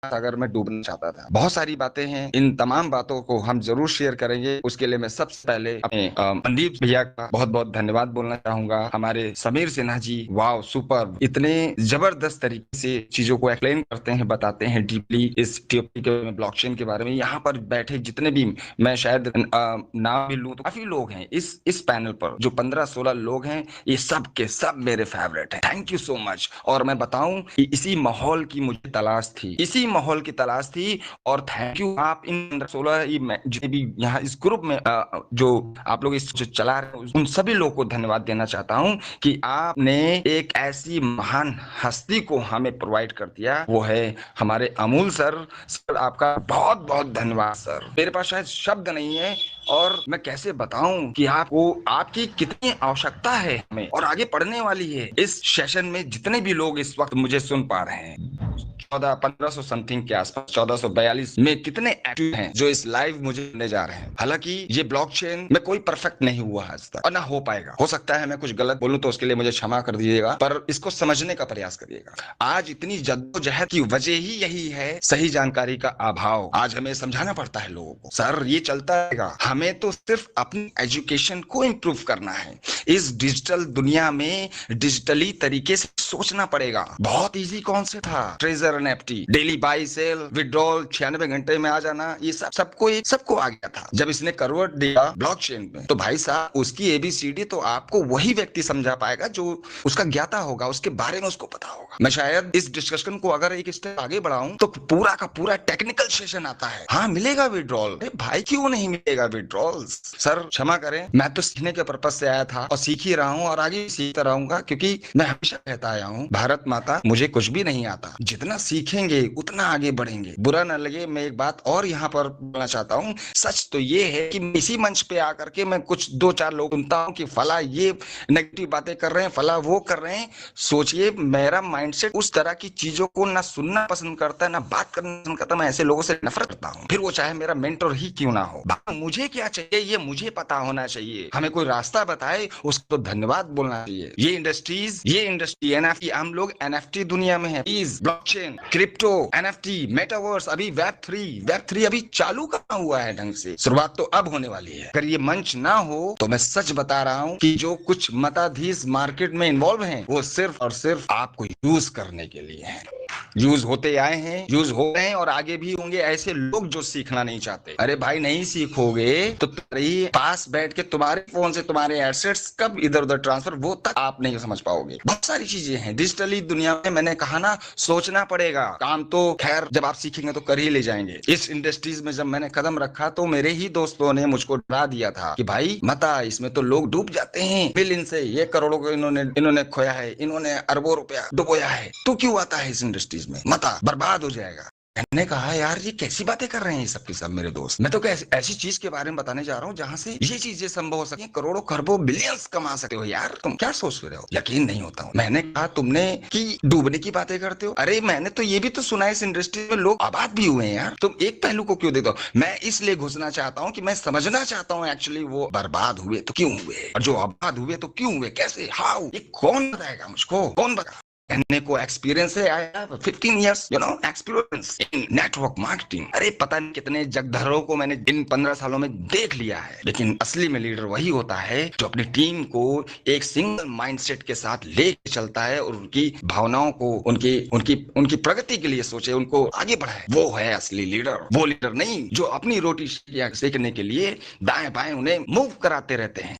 महासागर में डूबना चाहता था। बहुत सारी बातें हैं, इन तमाम बातों को हम जरूर शेयर करेंगे। उसके लिए मैं सबसे पहले अपने मनदीप भैया का बहुत बहुत धन्यवाद बोलना चाहूंगा। हमारे समीर सिन्हा जी, वाओ सुपर, इतने जबरदस्त तरीके से चीजों को एक्सप्लेन करते हैं, बताते हैं डीपली इस टॉपिक के ब्लॉकचेन के बारे में। यहाँ पर बैठे जितने भी, मैं शायद नाम भी लूं तो काफी लोग हैं इस पैनल पर, जो 15-16 लोग हैं, ये सब के सब मेरे फेवरेट हैं। Thank you so much. और मैं बताऊं कि इसी माहौल की मुझे तलाश थी, इसी माहौल की तलाश थी। और थैंक यू आप इन 15-16 जितने भी यहाँ इस ग्रुप में जो आप लोग इस जो चला रहे हैं, उन सभी लोगों को धन्यवाद देना चाहता हूं कि आपने एक ऐसी महान हस्ती को हमें प्रोवाइड कर दिया। वो है हमारे अमूल सर। सर आपका बहुत बहुत धन्यवाद सर। मेरे पास शायद शब्द नहीं है और मैं कैसे बताऊं कि आपको आपकी कितनी आवश्यकता है हमें और आगे पढ़ने वाली है। इस सेशन में जितने भी लोग इस वक्त मुझे सुन पा रहे हैं, 1500 समथिंग के आसपास, 1442 में कितने एक्टिव हैं जो इस लाइव मुझे सुनने जा रहे हैं। हालांकि ये ब्लॉकचेन में कोई परफेक्ट नहीं हुआ आज तक और ना हो पाएगा। हो सकता है मैं कुछ गलत बोलूं तो उसके लिए मुझे क्षमा कर दीजिएगा, पर इसको समझने का प्रयास करिएगा। आज इतनी जद्दोजहद की वजह ही यही है, सही जानकारी का अभाव। आज हमें समझाना पड़ता है लोगों को, सर ये चलता रहेगा, हमें तो सिर्फ अपनी एजुकेशन को इम्प्रूव करना है। इस डिजिटल दुनिया में डिजिटली तरीके से सोचना पड़ेगा। बहुत इजी कॉन्सेप्ट था, treasure NFT, daily buy sell withdrawal, 96 घंटे में आ जाना, ये सबको आ गया था। जब इसने कन्वर्ट दिया ब्लॉकचेन में, तो भाई साहब उसकी एबीसीडी तो आपको वही व्यक्ति समझा पाएगा जो उसका ज्ञाता होगा, उसके बारे में उसको पता होगा। मैं शायद इस डिस्कशन को अगर एक स्टेप आगे बढ़ाऊं तो पूरा का पूरा टेक्निकल सेशन आता है। हाँ मिलेगा विड्रॉल, भाई क्यों नहीं मिलेगा विड्रॉल? सर क्षमा करें, मैं तो सीखने के पर्पज से आया था और सीख ही रहा हूँ और आगे सीखता रहूंगा, क्योंकि मैं हमेशा कहता आया हूँ, भारत माता मुझे कुछ भी नहीं आता, जितना सीखेंगे उतना आगे बढ़ेंगे। बुरा ना लगे, मैं एक बात और यहाँ पर बोलना चाहता हूँ। सच तो ये है कि इसी मंच पे आकर के मैं कुछ 2-4 लोग सुनता हूँ कि फला ये नेगेटिव बातें कर रहे हैं, फला वो कर रहे हैं। सोचिए मेरा माइंडसेट उस तरह की चीजों को ना सुनना पसंद करता है, ना बात करना पसंद करता। मैं ऐसे लोगों से नफरत करता हूँ, फिर वो चाहे मेरा मेंटर ही क्यों ना हो। मुझे क्या चाहिए ये मुझे पता होना चाहिए। हमें कोई रास्ता बताए उसको धन्यवाद बोलना चाहिए। ये इंडस्ट्री एनएफटी, हम लोग एनएफटी दुनिया में है। Please blockchain, crypto, NFT, metaverse, अभी वेब 3 अभी चालू कहाँ हुआ है ढंग से। शुरुआत तो अब होने वाली है। अगर ये मंच ना हो तो मैं सच बता रहा हूँ कि जो कुछ मताधीश मार्केट में इन्वॉल्व हैं, वो सिर्फ और सिर्फ आपको यूज करने के लिए है। यूज होते आए हैं, यूज हो रहे हैं और आगे भी होंगे ऐसे लोग जो सीखना नहीं चाहते। अरे भाई नहीं सीखोगे तो तुम्हारी पास बैठ के तुम्हारे फोन से तुम्हारे एसेट्स कब इधर उधर ट्रांसफर, वो तक आप नहीं समझ पाओगे। बहुत सारी चीजें हैं डिजिटली दुनिया में। मैंने कहा ना, सोचना पड़ेगा। काम तो खैर जब आप सीखेंगे तो कर ही ले जाएंगे। इस इंडस्ट्रीज में जब मैंने कदम रखा तो मेरे ही दोस्तों ने मुझको डरा दिया था कि भाई मता, इसमें तो लोग डूब जाते हैं बिल से, ये करोड़ों को इन्होंने खोया है, इन्होंने अरबों रुपया डुबोया है, तो क्यों आता है इस इंडस्ट्रीज में, मता बर्बाद हो जाएगा। मैंने कहा यार ये कैसी बातें कर रहे हैं ये सब के सब मेरे दोस्त। मैं तो ऐसी चीज के बारे में बताने जा रहा हूँ जहां से ये चीजें संभव हो सके, करोड़ों खरबों बिलियंस कमा सकते हो। यार तुम क्या सोच रहे हो? यकीन नहीं होता हूँ। मैंने कहा तुमने कि डूबने की बातें करते हो। अरे मैंने तो ये भी तो सुना है इस इंडस्ट्री में लोग आबाद भी हुए हैं यार। तुम एक पहलू को क्यों देते हो? मैं इसलिए घुसना चाहता हूँ कि मैं समझना चाहता हूँ एक्चुअली वो बर्बाद हुए तो क्यों हुए, और जो आबाद हुए तो क्यों हुए, कैसे, हाउ, ये कौन बताएगा मुझको, कौन बता? कहने को एक्सपीरियंस है, I have 15 years experience in network marketing. अरे पता नहीं कितने जगधरों को मैंने इन 15 सालों में देख लिया है। लेकिन असली में लीडर वही होता है जो अपनी टीम को एक सिंगल माइंडसेट के साथ लेके चलता है और उनकी भावनाओं को, उनकी उनकी उनकी प्रगति के लिए सोचे, उनको आगे बढ़ाए। वो है असली लीडर। वो लीडर नहीं जो अपनी रोटी सेकने के लिए दाएं बाएं उन्हें मूव कराते रहते हैं।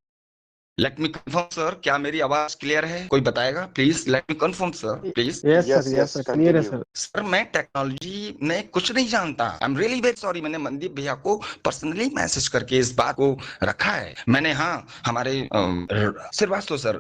लेट मी कंफर्म सर, क्या मेरी आवाज क्लियर है? कोई बताएगा please? Let me confirm sir please. Yes sir, clear है सर। सर मैं टेक्नोलॉजी में कुछ नहीं जानता। I am really very sorry. मैंने मनदीप भैया को पर्सनली मैसेज करके इस बात को रखा है। मैंने हमारे Shrivastava sir,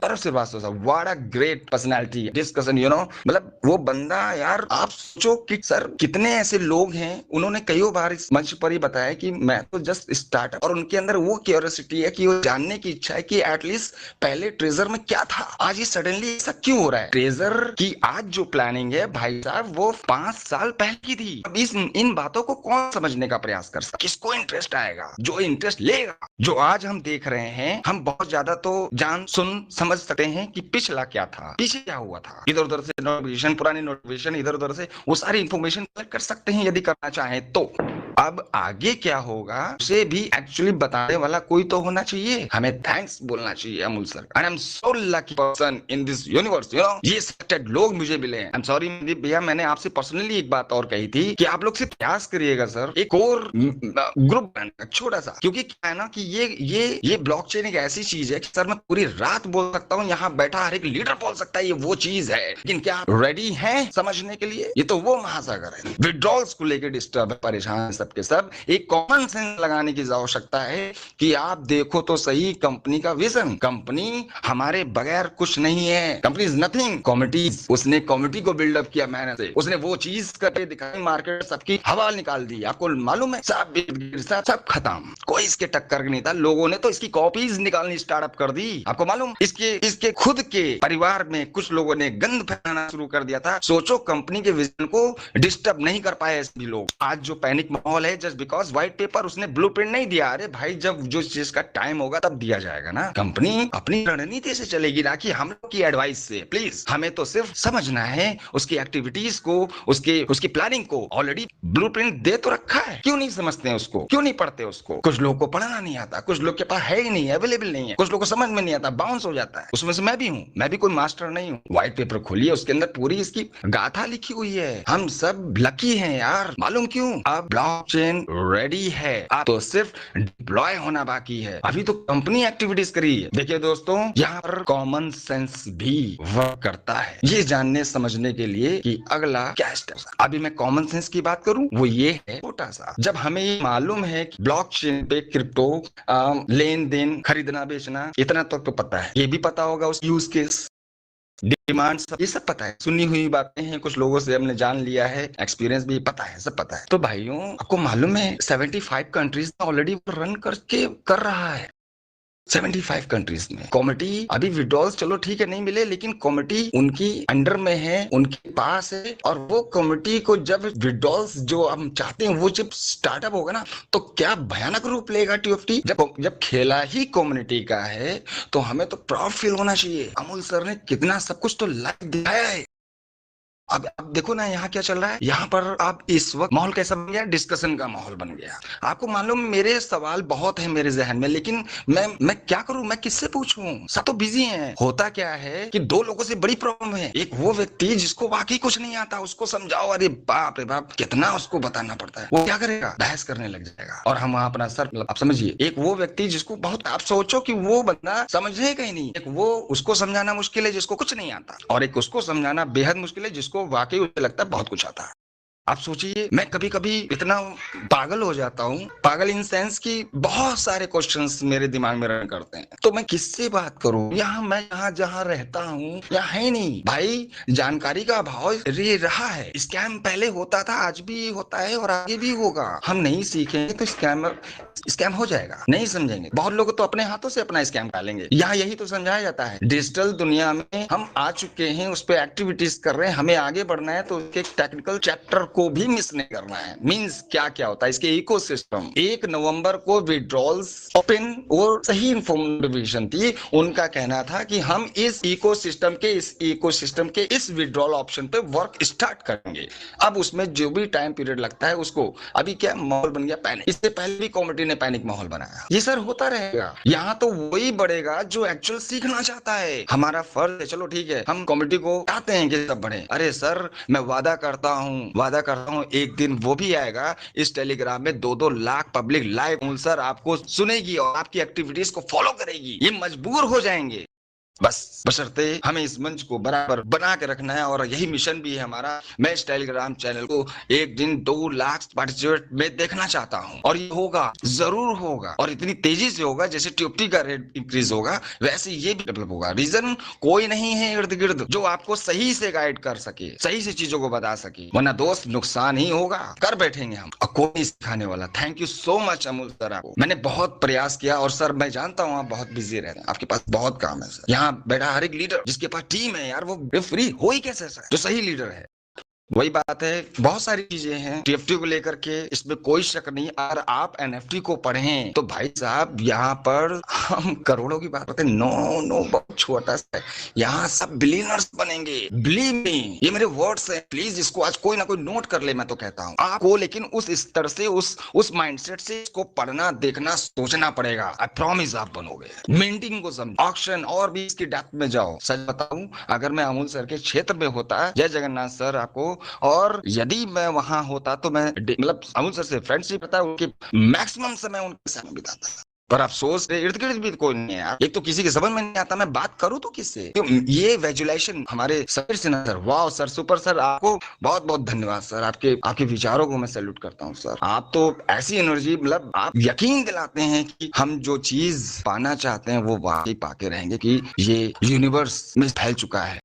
what a great personality discussion, मतलब वो बंदा यार, आप सोचो कि सर कितने ऐसे लोग हैं, उन्होंने कई बार इस मंच पर ही बताया कि मैं तो जस्ट स्टार्टअप, और उनके अंदर वो क्यूरियोसिटी है कि वो जानने की इच्छा है कि एट एटलीस्ट पहले ट्रेजर में क्या था, आज ये सडनली ऐसा क्यों हो रहा है। ट्रेजर की आज जो प्लानिंग है भाई साहब वो 5 साल पहले की थी। अब इन बातों को कौन समझने का प्रयास कर सकता, किसको इंटरेस्ट आएगा, जो इंटरेस्ट लेगा। जो आज हम देख रहे हैं, हम बहुत ज्यादा तो जान सुन समझ सकते हैं कि पिछला क्या था, पीछे क्या हुआ था, इधर उधर से नोटिफिकेशन, पुरानी नोटिफिकेशन, इधर उधर से वो सारी इंफॉर्मेशन कलेक्ट कर सकते हैं यदि करना चाहें तो। अब आगे क्या होगा उसे भी एक्चुअली बताने वाला कोई तो होना चाहिए। हमें थैंक्स बोलना चाहिए Amul sir. I am so lucky person in this universe, you know, ये सिलेक्टेड लोग मुझे मिले हैं। आई एम सॉरी भैया, मैंने आपसे पर्सनली एक बात और कही थी कि आप लोग से प्रयास करिएगा सर, एक और ग्रुप बनाने का छोटा सा, क्योंकि क्या है ना कि ये ब्लॉकचेन एक ऐसी चीज है कि सर मैं पूरी रात बोल सकता हूँ, यहाँ बैठा हर एक लीडर बोल सकता है ये वो चीज है, लेकिन क्या आप रेडी हैं समझने के लिए। ये तो वो महासागर है, विड्रॉल्स को लेकर डिस्टर्ब है, परेशान सबके सब। एक कॉमन सेंस लगाने की आवश्यकता है कि आप देखो तो सही कंपनी का विजन। कंपनी हमारे बगैर कुछ नहीं है, कंपनी इज नथिंग। कॉमिटीज, उसने कॉमिटी को बिल्डअप किया मेहनत से, उसने वो चीज करके दिखाई, मार्केट सबकी हवा निकाल दी। आपको मालूम है सब खत्म, कोई इसके टक्कर नहीं था। लोगों ने तो इसकी कॉपीज निकालनी स्टार्टअप कर दी। आपको मालूम, इसके खुद के परिवार में कुछ लोगों ने गंद फैलाना शुरू कर दिया था। सोचो कंपनी के विजन को डिस्टर्ब नहीं कर पाए ऐसे भी लोग। आज जो पैनिक माहौल है जस्ट बिकॉज व्हाइट पेपर उसने ब्लूप्रिंट नहीं दिया। अरे भाई, जब जो चीज का टाइम होगा तब दिया जाएगा ना। कंपनी अपनी रणनीति से चलेगी ना कि हम लोग की एडवाइस से। प्लीज, हमें तो सिर्फ समझना है उसकी एक्टिविटीज को, उसकी प्लानिंग को। ऑलरेडी ब्लूप्रिंट दे तो रखा है, क्यों नहीं समझते हैं उसको, क्यों नहीं पढ़ते उसको। कुछ लोगों को पढ़ना नहीं आता, कुछ लोग के पास है ही नहीं, अवेलेबल नहीं है, कुछ लोग को समझ में नहीं आता, बाउंस हो जाता है। उसमें से मैं भी हूँ, मैं भी कोई मास्टर नहीं हूँ। व्हाइट पेपर खोलिए, उसके अंदर पूरी इसकी गाथा लिखी हुई है। हम सब लकी हैं यार, मालूम क्यों? अब ब्लॉकचेन रेडी है, अब तो सिर्फ डिप्लॉय होना बाकी है। अभी तो कंपनी एक्टिविटीज करी है। देखिए दोस्तों, यहाँ पर कॉमन सेंस भी वर्क करता है, ये जानने समझने के लिए कि अगला क्या स्टेप। अभी मैं कॉमन सेंस की बात करूं, वो ये है छोटा सा। जब हमें ये मालूम है कि ब्लॉकचेन पे क्रिप्टो लेन देन, खरीदना बेचना, इतना तो पता है। ये भी पता होगा उस यूज केस, डिमांड, सब ये सब पता है। सुनी हुई बातें हैं, कुछ लोगों से हमने जान लिया है, एक्सपीरियंस भी पता है, सब पता है। तो भाइयों, आपको मालूम है 75 कंट्रीज में ऑलरेडी रन करके कर रहा है। 75 कंट्रीज में कॉमिटी। अभी विड्रॉल्स चलो ठीक है नहीं मिले, लेकिन कॉमिटी उनकी अंडर में है, उनके पास है। और वो कॉमिटी को जब विड्रॉल्स जो हम चाहते हैं वो जब स्टार्टअप होगा ना, तो क्या भयानक रूप लेगा टीएफटी। जब खेला ही कम्युनिटी का है तो हमें तो प्राउड फील होना चाहिए। अमूल सर ने कितना सब कुछ तो लाइव दिखाया है। अब देखो ना यहाँ क्या चल रहा है। यहाँ पर आप इस वक्त माहौल कैसा बन गया, डिस्कशन का माहौल बन गया। आपको मालूम, मेरे सवाल बहुत है मेरे जहन में, लेकिन मैं क्या करूं, मैं किससे पूछूं, सब तो बिजी हैं। होता क्या है कि दो लोगों से बड़ी प्रॉब्लम है। एक वो व्यक्ति जिसको वाकई कुछ नहीं आता, उसको समझाओ, अरे बाप रे बाप, कितना उसको बताना पड़ता है। वो क्या करेगा, बहस करने लग जाएगा। और हम वहां अपना सर, आप समझिए, एक वो व्यक्ति जिसको बहुत, आप सोचो कि वो बंदा समझेगा ही नहीं। एक वो, उसको समझाना मुश्किल है जिसको कुछ नहीं आता, और एक उसको समझाना बेहद मुश्किल है जिसको वाकई उसे लगता है बहुत कुछ आता है। आप सोचिए, मैं कभी कभी इतना पागल हो जाता हूँ, पागल इन सेंस कि बहुत सारे क्वेश्चंस मेरे दिमाग में रन करते हैं। तो मैं किससे बात करूं? मैं यहाँ जहाँ रहता हूँ यहाँ है नहीं भाई, जानकारी का अभाव रहा है। स्कैम पहले होता था, आज भी होता है और आगे भी होगा। हम नहीं सीखेंगे तो स्कैम हो जाएगा। नहीं समझेंगे, बहुत लोग तो अपने हाथों से अपना स्कैम डालेंगे। यहाँ यही तो समझाया जाता है। डिजिटल दुनिया में हम आ चुके हैं, उस पर एक्टिविटीज कर रहे हैं, हमें आगे बढ़ना है तो उसके टेक्निकल चैप्टर को भी मिस नहीं करना है। मींस क्या क्या होता है इसके इकोसिस्टम। 1 नवंबर को विड्रॉल्स ओपन और सही इंफॉर्मेशन थी। उनका कहना था कि हम इस इकोसिस्टम के इस विड्रॉल ऑप्शन पे वर्क स्टार्ट करेंगे। अब उसमें जो भी टाइम पीरियड लगता है उसको, अभी क्या माहौल बन गया पैनिक। इससे पहले भी कमिटी ने पैनिक माहौल बनाया। ये सर होता रहेगा। यहाँ तो वही बढ़ेगा जो एक्चुअल सीखना चाहता है। हमारा फर्ज है, चलो ठीक है, हम कमिटी को चाहते हैं कि सब बढ़े। अरे सर, मैं वादा करता हूँ एक दिन वो भी आएगा, इस टेलीग्राम में 2-2 लाख पब्लिक लाइव सर आपको सुनेगी और आपकी एक्टिविटीज को फॉलो करेगी। ये मजबूर हो जाएंगे। बस बशर्ते हमें इस मंच को बराबर बना के रखना है, और यही मिशन भी है हमारा। मैं इस टेलीग्राम चैनल को एक दिन 2 लाख पार्टिसिपेट में देखना चाहता हूं, और ये होगा, जरूर होगा, और इतनी तेजी से होगा जैसे टीएफटी का रेट इंक्रीज होगा वैसे ये भी डेवलप होगा। रीजन कोई नहीं है इर्द गिर्द जो आपको सही से गाइड कर सके, सही से चीजों को बता सके, वरना दोस्त नुकसान ही होगा। कर बैठेंगे हम और कोई नहीं सिखाने वाला। Thank you so much Amul sir, आपको मैंने बहुत प्रयास किया, और सर मैं जानता हूँ आप बहुत बिजी रहते हैं, आपके पास बहुत काम है सर। यहाँ बैठा हर एक लीडर जिसके पास टीम है यार, वो फ्री हो ही कैसे सर, जो सही लीडर है। वही बात है, बहुत सारी चीजें हैं टीएफटी को लेकर के, इसमें कोई शक नहीं। अगर आप एनएफटी को पढ़ें तो भाई साहब यहाँ पर हम करोड़ों की बात करते हैं। नो नो, बहुत छोटा सा है, यहाँ सब बिलियनर्स बनेंगे, बिलीव मी, ये मेरे वर्ड्स हैं। प्लीज इसको आज कोई ना कोई नोट कर ले, मैं तो कहता हूँ आपको, लेकिन उस स्तर से, उस माइंडसेट से इसको पढ़ना, देखना, सोचना पड़ेगा। आई प्रॉमिस आप बनोगे। मिंटिंग को समझो, ऑक्शन और भी इसकी डेप्थ में जाओ। सच बताऊं, अगर मैं अमूल सर के क्षेत्र में होता, जय जगन्नाथ सर आपको, और यदि मैं वहां होता तो मैं मतलब अमूल सर से फ्रेंडशिप करता, उनके मैक्सिमम समय उनके साथ बिताता। पर अफसोस इर्द गिर्द भी कोई नहीं है यार, एक तो किसी के समझ में नहीं आता, मैं बात करूं तो किससे। तो ये विजुअलाइजेशन हमारे समीर सिन्हा सर, वाह सर, सुपर सर, आपको बहुत बहुत धन्यवाद सर। आपके विचारों को मैं सैल्यूट करता हूं सर। आप तो ऐसी एनर्जी, मतलब आप यकीन दिलाते हैं कि हम जो चीज पाना चाहते हैं वो वाकई पाके रहेंगे, कि ये यूनिवर्स में फैल चुका है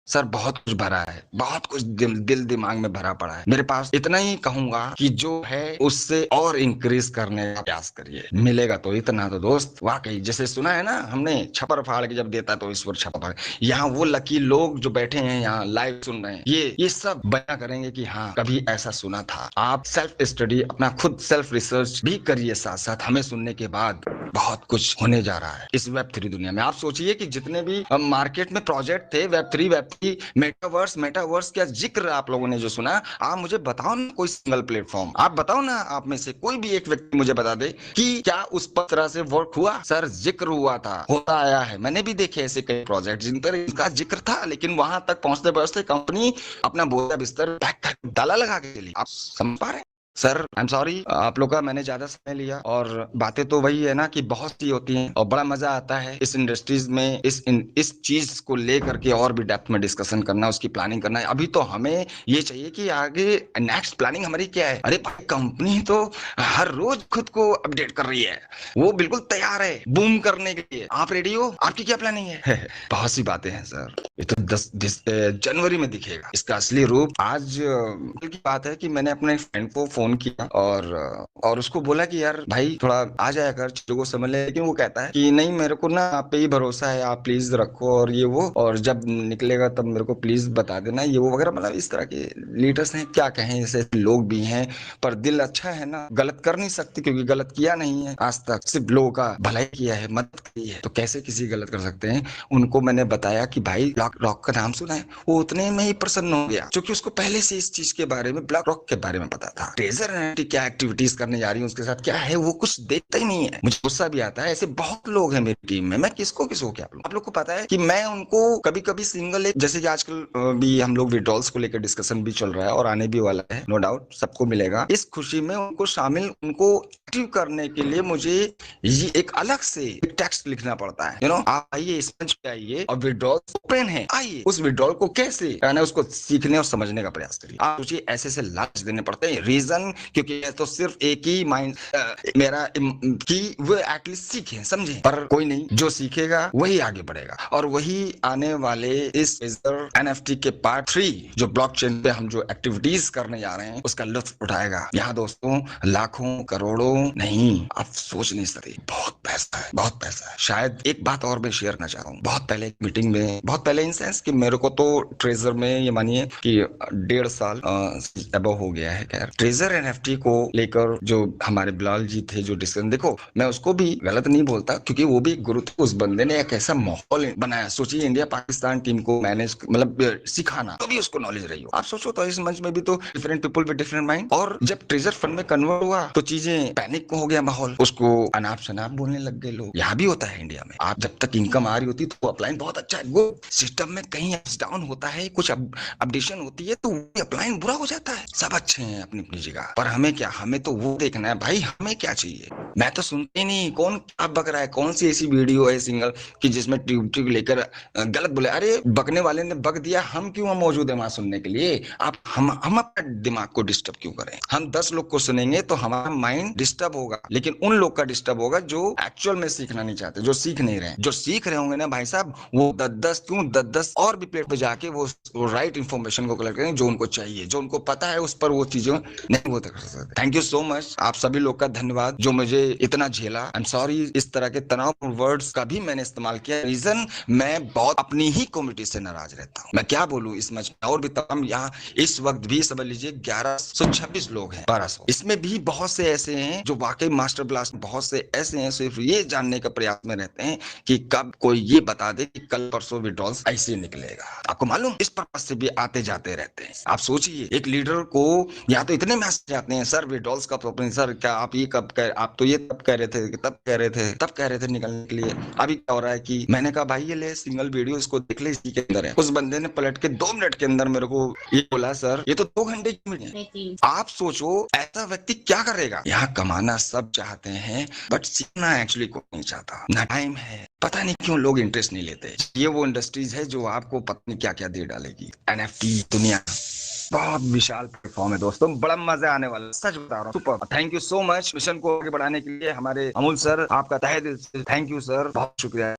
सर। बहुत कुछ भरा है, बहुत कुछ दिल दिमाग में भरा पड़ा है मेरे पास। इतना ही कहूंगा कि जो है उससे और इंक्रीज करने का प्रयास करिए, मिलेगा तो इतना तो दोस्त। वाकई जैसे सुना है ना हमने, छपर फाड़ के जब देता तो ईश्वर छपर फाड़। यहाँ वो लकी लोग जो बैठे हैं यहाँ लाइव सुन रहे हैं, ये सब बयां करेंगे कि हाँ कभी ऐसा सुना था। आप सेल्फ स्टडी, अपना खुद सेल्फ रिसर्च भी करिए साथ साथ। हमें सुनने के बाद बहुत कुछ होने जा रहा है इस वेब3 दुनिया में। आप सोचिए कि जितने भी मार्केट में प्रोजेक्ट थे, वेब3 मेटावर्स का जिक्र आप लोगों ने जो सुना, आप मुझे बताओ ना कोई सिंगल प्लेटफॉर्म, आप बताओ ना, आप में से कोई भी एक व्यक्ति मुझे बता दे कि क्या उस पर तरह से वर्क हुआ। सर जिक्र हुआ था, होता आया है, मैंने भी देखे ऐसे कई प्रोजेक्ट जिन पर इनका जिक्र था, लेकिन वहां तक पहुंचते पहुंचते कंपनी अपना बोझा बिस्तर पैक कर ताला लगा के चली। आप समझ पा रहे हैं सर? आई एम सॉरी आप लोग का मैंने ज्यादा समय लिया, और बातें तो वही है ना कि बहुत सी होती हैं, और बड़ा मजा आता है इस इंडस्ट्रीज में इस चीज को लेकर के और भी डेप्थ में डिस्कशन करना, उसकी प्लानिंग करना है। अभी तो हमें ये चाहिए कि आगे नेक्स्ट प्लानिंग हमारी क्या है। अरे भाई कंपनी तो हर रोज खुद को अपडेट कर रही है, वो बिल्कुल तैयार है बूम करने के लिए। आप रेडी हो? आपकी क्या प्लानिंग है? बहुत सी बातें हैं सर, ये तो 10 जनवरी में दिखेगा इसका असली रूप। आज की बात है कि मैंने अपने फ्रेंड को फोन किया, और उसको बोला कि यार भाई थोड़ा आ जाया कर, चीजों को समझ ले। लेकिन वो कहता है कि नहीं, मेरे को ना आप पे ही भरोसा है, आप प्लीज रखो, और ये वो, और जब निकलेगा तब मेरे को प्लीज बता देना, ये वो वगैरह। मतलब इस तरह के लीडर्स हैं, क्या कहें, ऐसे लोग भी हैं। पर दिल अच्छा है ना, गलत कर नहीं सकते क्योंकि गलत किया नहीं है आज तक, सिर्फ लोगों का भलाई किया है, मदद की है, तो कैसे किसी गलत कर सकते हैं। उनको मैंने बताया कि भाई ब्लैक रॉक का नाम सुना है, वो उतने में ही प्रसन्न हो गया क्योंकि उसको पहले से इस चीज के बारे में, ब्लैक रॉक के बारे में पता था। ट्रेजर एनएफटी क्या एक्टिविटीज करने जा रही है, उसके साथ क्या है, वो कुछ देखता ही नहीं है। मुझे गुस्सा भी आता है, ऐसे बहुत लोग हैं मेरी टीम में, मैं किसको क्या आप लोग को पता है कि मैं उनको कभी कभी सिंगल, एक जैसे कि आजकल भी हम लोग विड्रॉल्स को लेकर डिस्कशन भी चल रहा है और आने भी वाला है, नो डाउट सबको मिलेगा। इस खुशी में उनको शामिल, उनको एक्टिव करने के लिए मुझे ये एक अलग से एक टेक्स्ट लिखना पड़ता है। आप आइए, इस मंच पे आइए, और विड्रॉल ओपन है, आइए उस विड्रॉल को कैसे करना है उसको सीखने और समझने का प्रयास करिए। आप सोचिए ऐसे से लाच देने पड़ते हैं। रीजन क्योंकि तो सिर्फ एक ही माइंड मेरा कि वो एटलीस्ट सीखे, समझे। पर कोई नहीं, जो सीखेगा वही आगे बढ़ेगा, और वही आने वाले इस एनएफटी के पार्ट 3 जो ब्लॉकचेन पे हम जो एक्टिविटीज करने जा रहे हैं उसका लुत्फ उठाएगा। यहाँ दोस्तों लाखों करोड़ों नहीं, आप सोच नहीं सकते, बहुत पैसा है, बहुत पैसा है। शायद एक बात और मैं शेयर करना चाह रहा हूँ। बहुत पहले एक मीटिंग में, बहुत पहले इन सेंस कि मेरे को तो ट्रेजर में ये मानिए कि 1.5 साल अबव हो गया है। खैर ट्रेजर एनएफटी को लेकर जो हमारे बिलाल जी थे जो डिस्कशन, देखो मैं उसको भी गलत नहीं बोलता क्योंकि वो भी गुरु थे। उस बंदे ने एक ऐसा माहौल बनाया, सोचिए इंडिया पाकिस्तान टीम को मैनेज, मतलब सिखाना, तो भी उसको नॉलेज रही हो। आप सोचो तो इस मंच में भी तो different people with different mind, और जब ट्रेजर फंड में कन्वर्ट हुआ तो चीजें पैनिक हो गया माहौल, उसको अनाप शनाप बोलने लग गए लोग। यहाँ भी होता है इंडिया में, आप जब तक इनकम आ रही होती तो अपलाइन बहुत अच्छा है, वो सिस्टम में कहीं अप्स डाउन होता है, कुछ अपडेशन होती है तो अपलाइन बुरा हो जाता है। सब अच्छे हैं अपनी अपनी जगह, पर हमें क्या, हमें तो वो देखना है भाई, हमें क्या चाहिए। मैं तो सुनते नहीं, कौन क्या बक रहा है, कौन सी ऐसी वीडियो है सिंगल कि जिसमें ट्यूब ट्यूब लेकर गलत बोले। अरे बकने वाले ने बक दिया, हम क्यों मौजूद है वहां सुनने के लिए। आप हम अपने दिमाग को डिस्टर्ब क्यों करें। हम 10 लोग को सुनेंगे तो हमारा माइंड डिस्टर्ब होगा, लेकिन उन लोग का डिस्टर्ब होगा जो एक्चुअल में सीखना नहीं चाहते, जो सीख नहीं रहे। जो सीख रहे होंगे ना भाई साहब, वो 10 और भी प्लेट पे जाके वो राइट इन्फॉर्मेशन को कलेक्ट करें जो उनको चाहिए, जो उनको पता है, उस पर वो चीजें नहीं वो कर सकते। थैंक यू सो मच, आप सभी लोग का धन्यवाद जो मुझे इतना झेला। आई एम सॉरी इस तरह के तनावपूर्ण वर्ड्स का भी मैंने इस्तेमाल किया। रीजन मैं बहुत अपनी ही कम्युनिटी से नाराज रहता हूँ। मैं क्या बोलूँ इस मच में। और भी तमाम यहाँ इस वक्त भी समझ लीजिए 1126 लोग हैं, 1200। इसमें भी बहुत से ऐसे हैं जो वाकई मास्टर ब्लास्ट, बहुत से ऐसे हैं सिर्फ ये जानने का प्रयास में रहते हैं कि कब कोई ये बता दे कि कल परसों विड्रॉल्स ऐसे निकलेगा। आपको मालूम, इस पर्पज से भी आते जाते रहते हैं। आप सोचिए एक लीडर को या तो इतने मैसेज आते हैं, सर विड्रॉल्स का प्रॉब्लम, सर क्या आप ये कब कह, आप तो ये तब कह रहे थे, तब कह रहे थे, तब कह रहे थे निकलने के लिए। अभी क्या हो रहा है कि मैंने कहा भाई ये ले सिंगल वीडियो, इसको देख ले, इसी के अंदर है। उस बंदे ने पलट के 2 मिनट के अंदर मेरे को ये बोला, सर ये तो 2 घंटे की मीटिंग है। आप सोचो ऐसा व्यक्ति क्या करेगा। यहाँ कमाना सब चाहते हैं बट सीखना एक्चुअली कोई नहीं चाहता। ना टाइम है, पता नहीं क्यों लोग इंटरेस्ट नहीं लेते। ये वो इंडस्ट्रीज है जो आपको पता नहीं क्या क्या दे डालेगी। एनएफटी दुनिया बहुत विशाल प्लेटफॉर्म है दोस्तों, बड़ा मजा आने वाला, सच बता रहा हूँ। Super, thank you so much. Mission को आगे बढ़ाने के लिए हमारे अमूल सर, आपका तहे दिल से थैंक यू सर, बहुत शुक्रिया।